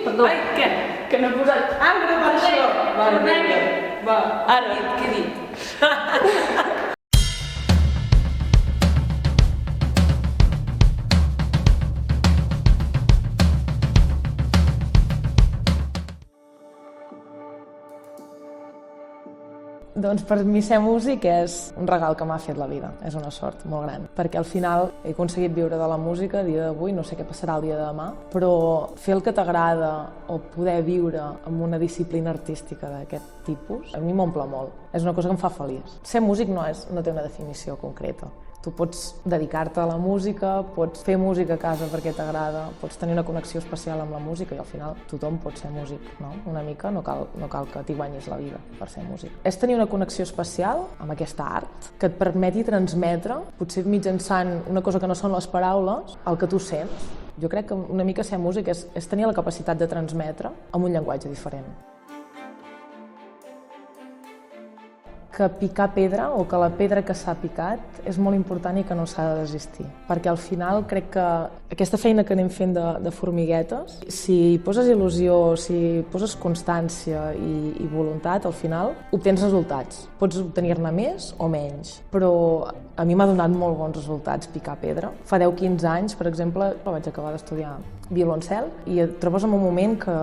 Perdó. Ai, què? Que no he posat... Ah, no he posat això! Va, Ara, què he dit? Doncs per mi ser músic és un regal que m'ha fet la vida, és una sort molt gran, perquè al final he aconseguit viure de la música a dia d'avui, no sé què passarà el dia de demà, però fer el que t'agrada o poder viure amb una disciplina artística d'aquest tipus, a mi m'omple molt, és una cosa que em fa feliç. Ser músic no té una definició concreta. Tu pots dedicar-te a la música, pots fer música a casa perquè t'agrada, pots tenir una connexió especial amb la música i al final tothom pot ser músic, no? Una mica, no cal que t'hi guanyis la vida per ser músic. És tenir una connexió especial amb aquesta art que et permeti transmetre, potser mitjançant una cosa que no són les paraules, el que tu sents. Jo crec que una mica ser músic és tenir la capacitat de transmetre amb un llenguatge diferent. Que picar pedra o que la pedra que s'ha picat és molt important i que no s'ha de desistir. Perquè al final crec que aquesta feina que anem fent de formiguetes, si hi poses il·lusió, si hi poses constància i voluntat, al final obtens resultats. Pots obtenir-ne més o menys, però a mi m'ha donat molt bons resultats picar pedra. Fa 10-15 anys, per exemple, vaig acabar d'estudiar violoncel i et trobes en un moment que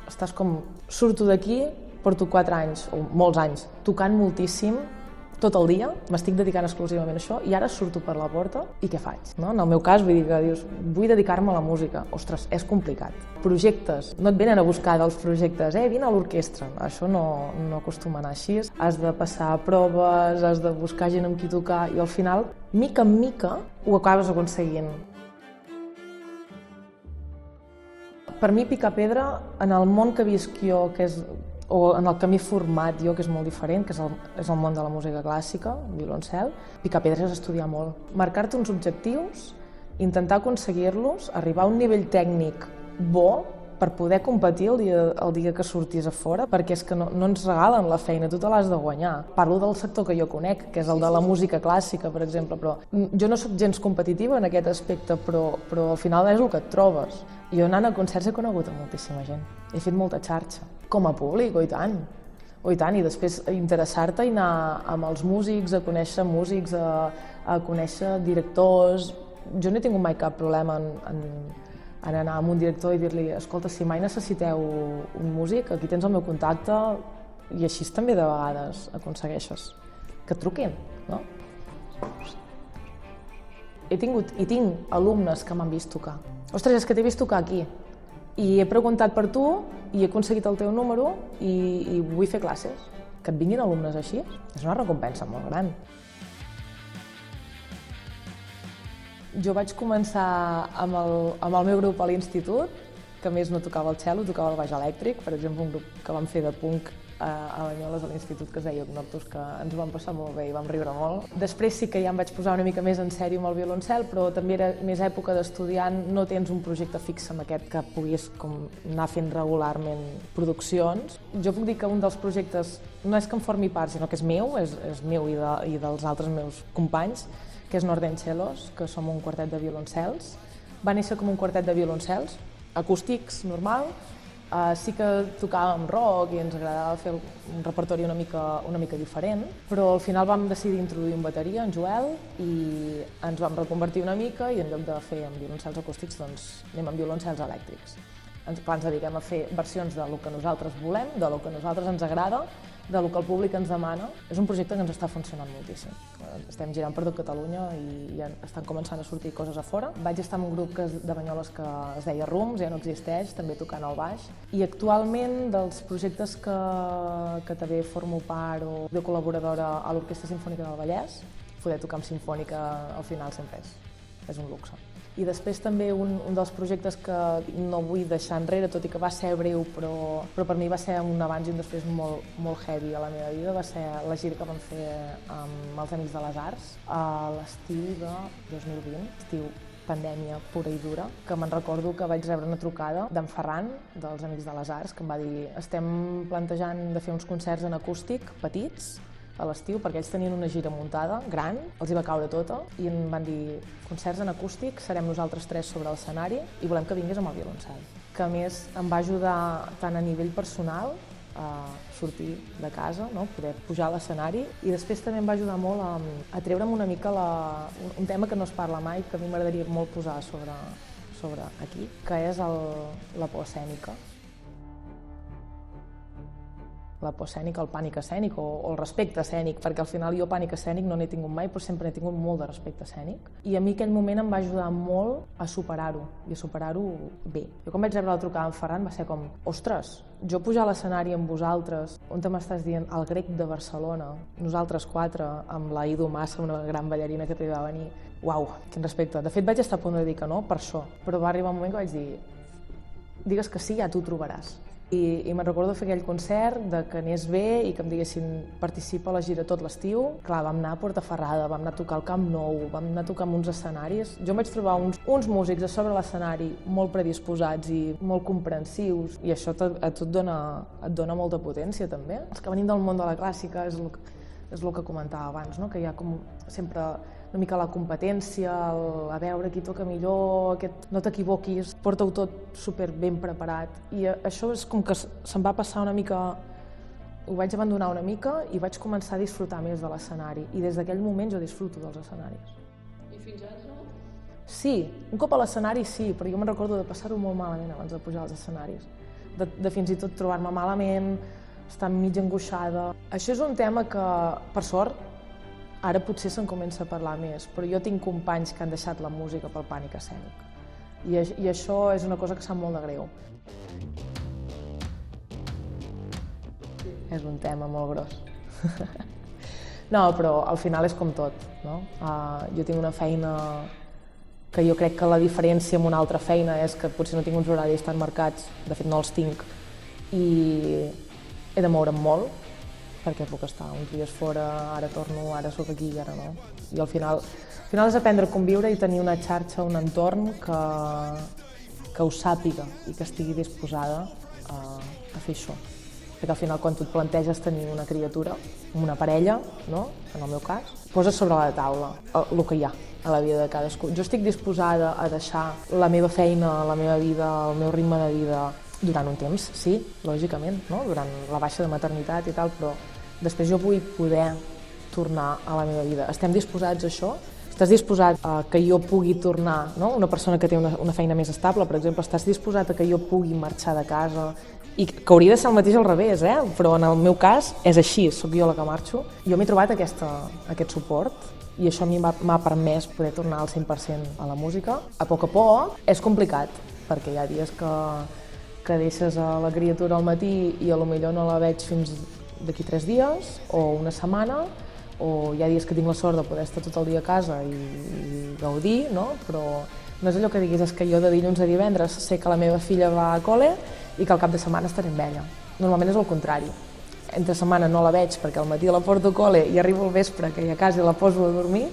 estàs com, surto d'aquí, porto 4 anys, o molts anys, tocant moltíssim, tot el dia, m'estic dedicant exclusivament a això, i ara surto per la porta, i què faig? No? En el meu cas, vull dir que dius, vull dedicar-me a la música. Ostres, és complicat. Projectes, no et venen a buscar dels projectes, vine a l'orquestra. Això no acostuma a anar així. Has de passar proves, has de buscar gent amb qui tocar, i al final, mica en mica, ho acabes aconseguint. Per mi, picar pedra, en el món que visc jo, o en el que m'he format jo, que és molt diferent, que és el món de la música clàssica, violoncel, picar pedra és estudiar molt. Marcar-te uns objectius, intentar aconseguir-los, arribar a un nivell tècnic bo per poder competir el dia que sortis a fora, perquè és que no ens regalen la feina, tu te l'has de guanyar. Parlo del sector que jo conec, que és el de la música clàssica, per exemple, però jo no soc gens competitiva en aquest aspecte, però al final és el que et trobes. Jo anant a concerts he conegut moltíssima gent, he fet molta xarxa, com a públic, i tant, i després interessar-te i anar amb els músics, a conèixer músics, a conèixer directors. Jo no he tingut mai cap problema en anar amb un director i dir-li escolta, si mai necessiteu un músic, aquí tens el meu contacte, i així també de vegades aconsegueixes que et truquin, no? He tingut i tinc alumnes que m'han vist tocar. Ostres, és que t'he vist tocar aquí i he preguntat per tu i he aconseguit el teu número i vull fer classes. Que et vinguin alumnes així és una recompensa molt gran. Jo vaig començar amb el meu grup a l'institut, que a més no tocava el cello, tocava el baix elèctric, per exemple, un grup que vam fer de punk a Banyoles a l'institut que es deia Obnoctus, que ens ho vam passar molt bé i vam riure molt. Després sí que ja em vaig posar una mica més en sèrio amb el violoncel, però també era més època d'estudiant, no tens un projecte fix amb aquest que puguis anar fent regularment produccions. Jo puc dir que un dels projectes no és que en formi part, sinó que és meu i dels altres meus companys, que és Nordencellos, que som un quartet de violoncels. Va néixer com un quartet de violoncels, acústics, normal. Sí que tocàvem rock i ens agradava fer un repertori una mica diferent, però al final vam decidir introduir un bateria, en Joel, i ens vam reconvertir una mica i en lloc de fer amb violoncels acústics, doncs anem amb violoncels elèctrics. Ens dediquem a fer versions del que nosaltres volem, del que a nosaltres ens agrada, del que el públic ens demana. És un projecte que ens està funcionant moltíssim. Estem girant per tot Catalunya i ja estan començant a sortir coses a fora. Vaig estar en un grup de Banyoles que es deia Rums, ja no existeix, també tocant al baix. I actualment, dels projectes que també formo part o de col·laboradora a l'Orquestra Simfònica del Vallès, poder tocar amb simfònica al final sempre és un luxe. I després també un dels projectes que no vull deixar enrere, tot i que va ser breu, però per mi va ser un abans i un després molt heavy a la meva vida, va ser la gira que vam fer amb els Amics de les Arts a l'estiu de 2020, estiu pandèmia pura i dura, que me'n recordo que vaig rebre una trucada d'en Ferran, dels Amics de les Arts, que em va dir estem plantejant de fer uns concerts en acústic petits, a l'estiu, perquè ells tenien una gira muntada, gran, els hi va caure tota, i em van dir concerts en acústic, serem nosaltres 3 sobre l'escenari i volem que vinguis amb el violoncel. que a més em va ajudar tant a nivell personal a sortir de casa, no? Poder pujar a l'escenari, i després també em va ajudar molt a treure'm una mica un tema que no es parla mai, que a mi m'agradaria molt posar sobre aquí, que és la por escènica. La por escènica, el pànic escènic o el respecte escènic, perquè al final jo pànic escènic no n'he tingut mai, però sempre he tingut molt de respecte escènic. I a mi aquell moment em va ajudar molt a superar-ho, i a superar-ho bé. Jo quan vaig rebre la trucada en Ferran va ser com, ostres, jo pujar a l'escenari amb vosaltres, on te m'estàs dient el Grec de Barcelona, nosaltres 4, amb la Ido Massa, una gran ballarina que també va venir, uau, quin respecte. De fet vaig estar a punt de dir que no, per això, però va arribar un moment que vaig dir, digues que sí, ja t'ho trobaràs. I me'n recordo fer aquell concert, de que anés bé i que em diguessin participa a la gira tot l'estiu. Clar, vam anar a Portaferrada, vam anar a tocar al Camp Nou, vam anar a tocar en uns escenaris. Jo em vaig trobar uns músics a sobre l'escenari molt predisposats i molt comprensius, i això a tu et dona molta potència també. Els que venim del món de la clàssica és el que comentava abans, no? Que hi ha com sempre una mica la competència, a veure qui toca millor, no t'equivoquis, porta-ho tot super ben preparat. I això és com que se'm va passar una mica, ho vaig abandonar una mica i vaig començar a disfrutar més de l'escenari. I des d'aquell moment jo disfruto dels escenaris. I fins ara no? Sí, un cop a l'escenari sí, però jo me'n recordo de passar-ho molt malament abans de pujar als escenaris. De fins i tot trobar-me malament, estar mig angoixada. Això és un tema que, per sort, ara potser se'n comença a parlar més, però jo tinc companys que han deixat la música pel pànic escènic. I això és una cosa que sap molt de greu. És un tema molt gros. No, però al final és com tot, no? Jo tinc una feina que jo crec que la diferència amb una altra feina és que potser no tinc uns horaris tan marcats, de fet no els tinc, i he de moure'm molt, perquè puc estar uns dies fora, ara torno, ara sóc aquí i ara no. I al final és aprendre a conviure i tenir una xarxa, un entorn que ho sàpiga i que estigui disposada a fer això. Perquè al final quan tu et planteges tenir una criatura, una parella, no? En el meu cas, poses sobre la taula el que hi ha a la vida de cadascú. Jo estic disposada a deixar la meva feina, la meva vida, el meu ritme de vida durant un temps, sí, lògicament, no? Durant la baixa de maternitat i tal, però després jo vull poder tornar a la meva vida. Estem disposats a això? Estàs disposat a que jo pugui tornar, no? Una persona que té una feina més estable, per exemple, estàs disposat a que jo pugui marxar de casa? I que hauria de ser el mateix al revés, però en el meu cas és així, sóc jo la que marxo. Jo m'he trobat aquest suport i això a mi m'ha permès poder tornar al 100% a la música. A poc és complicat, perquè hi ha dies que deixes a la criatura al matí i potser no la veig fins d'aquí 3 dies o una setmana, o hi ha dies que tinc la sort de poder estar tot el dia a casa i gaudir, no? Però no és allò que diguis, és que jo de dilluns a divendres sé que la meva filla va a col·le i que al cap de setmana estaré amb ella. Normalment és el contrari. Entre setmana no la veig perquè al matí la porto a col·le i arribo al vespre que hi a casa i la poso a dormir,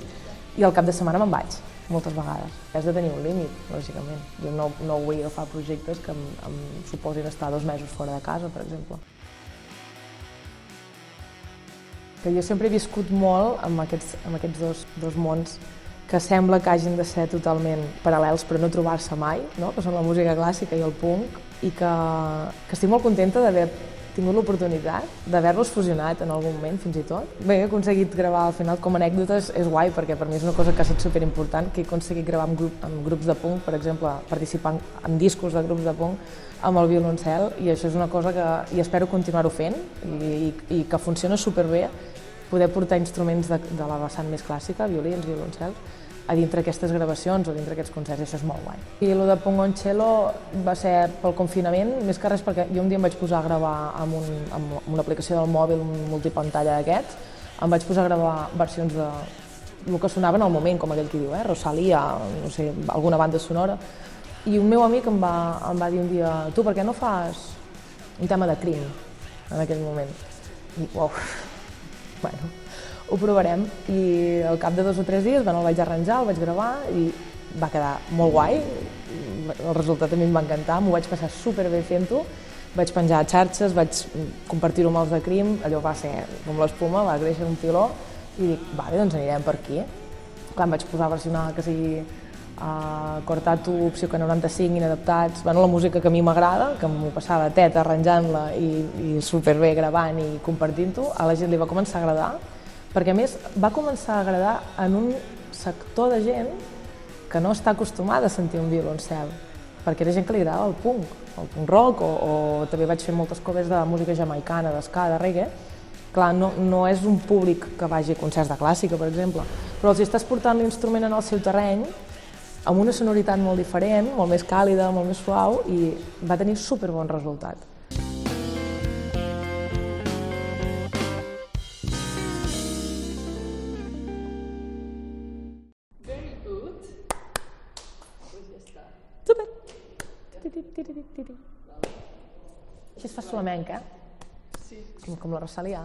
i al cap de setmana me'n vaig, moltes vegades. Has de tenir un límit, lògicament. Jo no vull agafar projectes que em suposin estar 2 mesos fora de casa, per exemple. Que jo sempre he viscut molt amb aquests dos mons que sembla que hagin de ser totalment paral·lels però no trobar-se mai, no? Que són la música clàssica i el punk, i que estic molt contenta d'haver tingut l'oportunitat d'haver-los fusionat en algun moment, fins i tot. Bé, he aconseguit gravar al final com a anècdotes, és guai perquè per mi és una cosa que ha estat superimportant, que he aconseguit gravar amb grups de punk, per exemple, participant en discos de grups de punk amb el violoncel, i això és una cosa que i espero continuar-ho fent i que funciona superbé, poder portar instruments de la vessant més clàssica, violins, violoncels, a dintre aquestes gravacions o dintre aquests concerts, i això és molt guai. I el de Pongoncello va ser pel confinament, més que res perquè jo un dia em vaig posar a gravar amb una aplicació del mòbil, un multipantalla d'aquests, em vaig posar a gravar versions de el que sonava en el moment, com aquell que diu, Rosalía, no sé, alguna banda sonora, i un meu amic em va dir un dia, tu, per què no fas un tema de Cream en aquell moment? I, uau, bueno, ho provarem, i al cap de 2 o 3 dies el vaig arranjar, el vaig gravar i va quedar molt guai, el resultat a mi em va encantar, m'ho vaig passar superbé fent-ho, vaig penjar a xarxes, vaig compartir-ho amb els de Cream, allò va ser com l'espuma, va créixer un piló, i dic, vale, doncs anirem per aquí. Clar, em vaig posar a versionar que sigui Cortatu, Opció 95, Inadaptats, bueno, la música que a mi m'agrada, que m'ho passava teta arranjant-la i superbé gravant i compartint-ho, a la gent li va començar a agradar, perquè a més va començar a agradar en un sector de gent que no està acostumada a sentir un violoncel, perquè era gent que li agradava el punk rock, o també vaig fer moltes covers de música jamaicana, d'ska, de reggae. Clar, no és un públic que vagi a concerts de clàssica, per exemple, però els estàs portant l'instrument en el seu terreny amb una sonoritat molt diferent, molt més càlida, molt més suau, i va tenir superbon resultat. Very good. Pues ja està. Super! Així es fa flamenc, eh? Sí. Com la Rosalia.